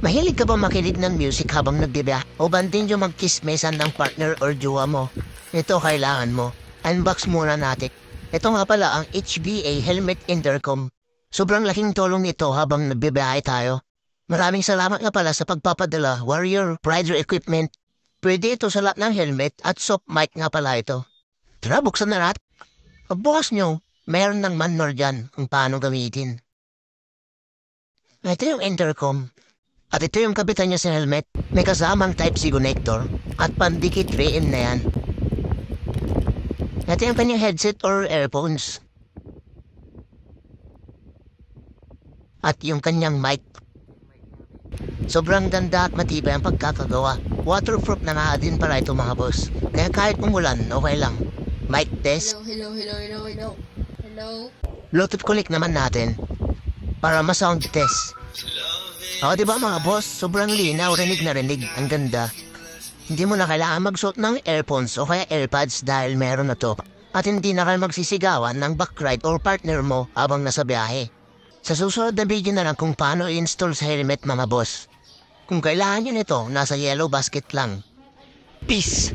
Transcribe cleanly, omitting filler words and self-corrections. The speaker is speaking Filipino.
Mahilig ka ba makinig ng music habang nagbibiyahe? O bandin yung magkismesan ng partner or jowa mo? Ito kailangan mo. Unbox muna natin. Ito nga pala ang HBA Helmet Intercom. Sobrang laking tulong nito habang nagbibiyahe tayo. Maraming salamat nga pala sa pagpapadala, Warrior Rider Equipment. Pwede ito sa lahat ng helmet at soft mic nga pala ito. Tara, buksan na natin. Pagbukas nyo, mayroon ng manual dyan kung paano gamitin. Ito yung intercom. At ito yung kapitan niya sa helmet. May kasamang Type-C connector at pandikit 3in na yan. Ito yung kanyang headset or earphones. At yung kanyang mic. Sobrang ganda at matibay ang pagkakagawa. Waterproof na nga din pala ito mga boss. Kaya kahit umulan, okay lang. Mic test. Hello. Bluetooth connect naman natin para ma-sound test. O, diba mga boss? Sobrang linaw, rinig na rinig. Ang ganda. Hindi mo na kailangan magsuot ng earphones o kaya airpods dahil meron na to. At hindi na kayo magsisigawan ng backride or partner mo habang nasa biyahe. Sa susunod na video na lang kung paano i-install sa helmet mga boss. Kung kailangan nyo nito, nasa yellow basket lang. Peace!